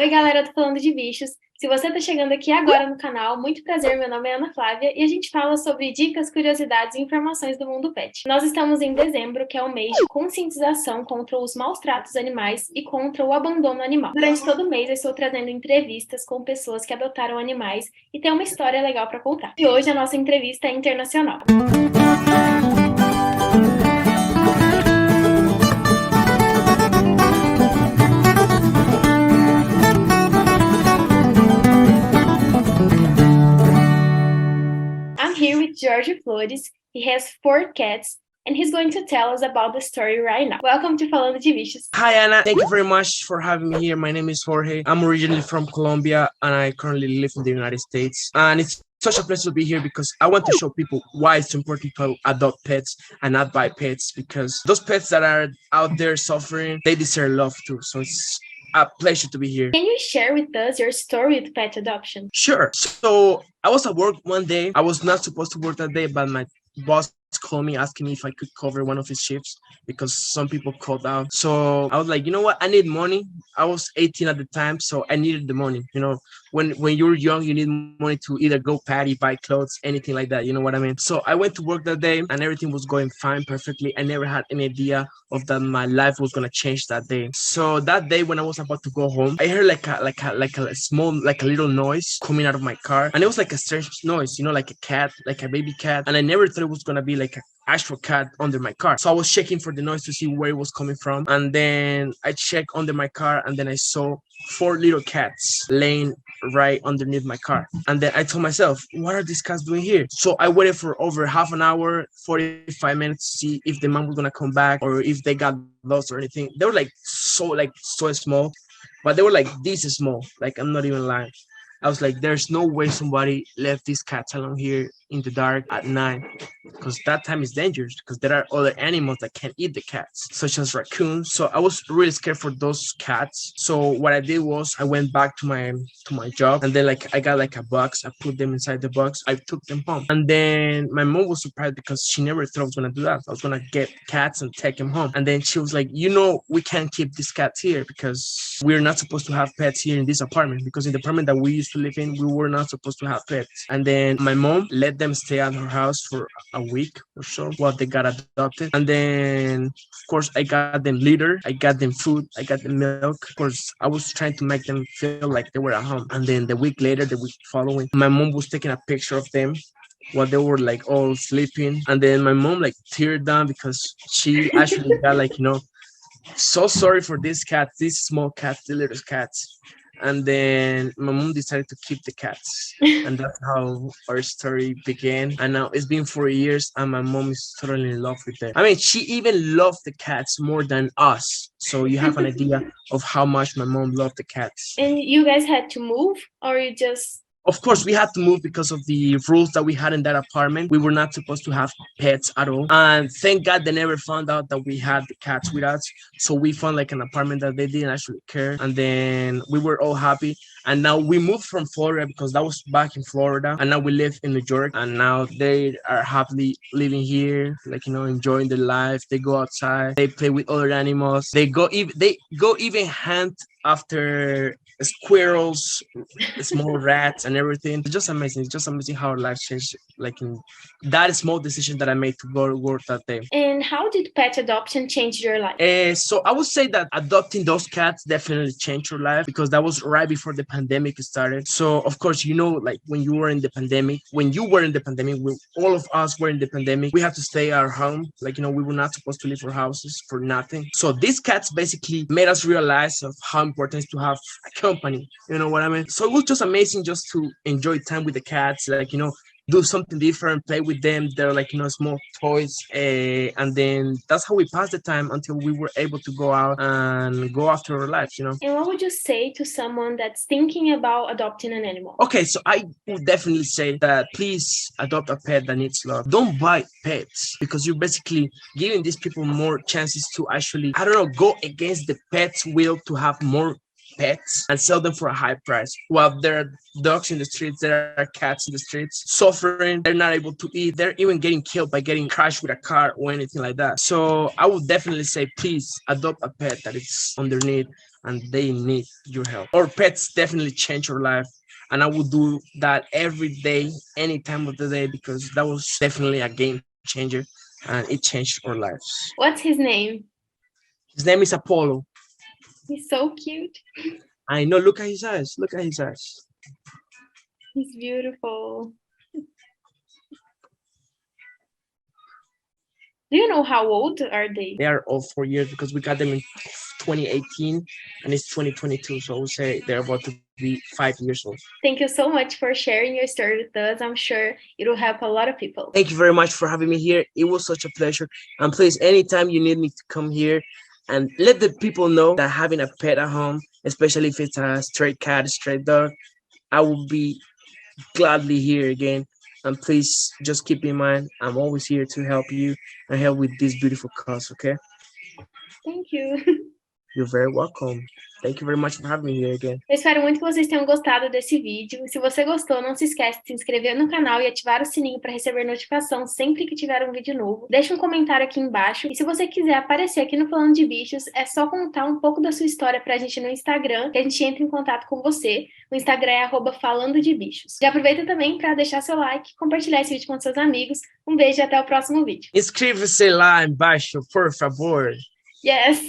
Oi, galera do Falando de Bichos. Se você está chegando aqui agora no canal, muito prazer, meu nome é Ana Flávia e a gente fala sobre dicas, curiosidades e informações do mundo pet. Nós estamos em dezembro, que é o mês de conscientização contra os maus tratos animais e contra o abandono animal. Durante todo o mês eu estou trazendo entrevistas com pessoas que adotaram animais e tem uma história legal para contar. E hoje a nossa entrevista é internacional. I'm here with Jorge Flores. He has 4 cats, and he's going to tell us about the story right now. Welcome to Falando de Bichos. Hi, Anna. Thank you very much for having me here. My name is Jorge. I'm originally from Colombia, and I currently live in the United States. And it's such a pleasure to be here because I want to show people why it's important to adopt pets and not buy pets, because those pets that are out there suffering, they deserve love too. So it's a pleasure to be here. Can you share with us your story with pet adoption? Sure. So I was at work one day. I was not supposed to work that day, but my boss called me asking me if I could cover one of his shifts because some people called out. So I was like, you know what? I need money. I was 18 at the time, so I needed the money. You know, when you're young, you need money to either go party, buy clothes, anything like that. You know what I mean? So I went to work that day and everything was going fine, perfectly. I never had any idea of that my life was gonna change that day. So that day when I was about to go home, I heard like a small, like a little noise coming out of my car. And it was like a strange noise, you know, like a cat, like a baby cat. And I never thought it was gonna be like an actual cat under my car. So I was checking for the noise to see where it was coming from. And then I checked under my car and then I saw 4 little cats laying right underneath my car. And then I told myself, what are these cats doing here? So I waited for over half an hour, 45 minutes to see if the mom was gonna come back or if they got lost or anything. They were so small, but they were like this small. Like, I'm not even lying. I was like, there's no way somebody left these cats alone here in the dark at night, because that time is dangerous because there are other animals that can eat the cats, such as raccoons. So I was really scared for those cats. So what I did was I went back to my job, and then like I got like a box. I put them inside the box. I took them home, and then my mom was surprised because she never thought I was gonna do that. I was gonna get cats and take them home, and then she was like, you know, we can't keep these cats here because we're not supposed to have pets here in this apartment, because in the apartment that we used to live in, we were not supposed to have pets. And then my mom let them stay at her house for a week or so while they got adopted. And then of course I got them litter, I got them food, I got them milk. Of course I was trying to make them feel like they were at home. And then the week following, my mom was taking a picture of them while they were like all sleeping. And then my mom like teared down because she actually got like, you know, so sorry for these cats, these small cats, the little cats. And then my mom decided to keep the cats, and that's how our story began. And now it's been 4 years, and my mom is totally in love with them. I mean, she even loved the cats more than us. So you have an idea of how much my mom loved the cats. And you guys had to move, or you just... Of course, we had to move because of the rules that we had in that apartment. We were not supposed to have pets at all. And thank God they never found out that we had the cats with us. So we found like an apartment that they didn't actually care. And then we were all happy. And now we moved from Florida because that was back in Florida. And now we live in New York. And now they are happily living here, like, you know, enjoying their life. They go outside. They play with other animals. They go even hunt after squirrels, small rats, and everything. It's just amazing. It's just amazing how our life changed, like in that small decision that I made to go to work that day. And how did pet adoption change your life? So I would say that adopting those cats definitely changed your life, because that was right before the pandemic started. So of course, you know, like when you were in the pandemic, when all of us were in the pandemic, we had to stay at our home. Like, you know, we were not supposed to leave our houses for nothing. So these cats basically made us realize of how important it is to have a company. You know what I mean? So it was just amazing just to enjoy time with the cats, like, you know, do something different, play with them. They're like, you know, small toys. And then that's how we passed the time until we were able to go out and go after our lives, you know. And what would you say to someone that's thinking about adopting an animal? Okay, so I would definitely say that please adopt a pet that needs love. Don't buy pets, because you're basically giving these people more chances to actually, I don't know, go against the pet's will to have more pets and sell them for a high price. While there are dogs in the streets, there are cats in the streets suffering. They're not able to eat. They're even getting killed by getting crashed with a car or anything like that. So I would definitely say, please adopt a pet that is under need and they need your help. Or pets definitely change your life. And I will do that every day, any time of the day, because that was definitely a game changer and it changed our lives. What's his name? His name is Apollo. He's so cute. I know, look at his eyes. Look at his eyes. He's beautiful. Do you know how old are they? They are all 4 years because we got them in 2018 and it's 2022. So I would say they're about to be 5 years old. Thank you so much for sharing your story with us. I'm sure it will help a lot of people. Thank you very much for having me here. It was such a pleasure. And please, anytime you need me to come here and let the people know that having a pet at home, especially if it's a stray cat, a stray dog, I will be gladly here again. And please just keep in mind, I'm always here to help you and help with this beautiful cause, okay? Thank you. You're very welcome. Thank you very much for having me here again. Eu espero muito que vocês tenham gostado desse vídeo. Se você gostou, não se esquece de se inscrever no canal e ativar o sininho para receber notificação sempre que tiver um vídeo novo. Deixe um comentário aqui embaixo. E se você quiser aparecer aqui no Falando de Bichos, é só contar um pouco da sua história pra gente no Instagram, que a gente entra em contato com você. O Instagram é @falandodebichos. Já aproveita também para deixar seu like, compartilhar esse vídeo com seus amigos. Um beijo e até o próximo vídeo. Inscreva-se lá embaixo, por favor. Yes!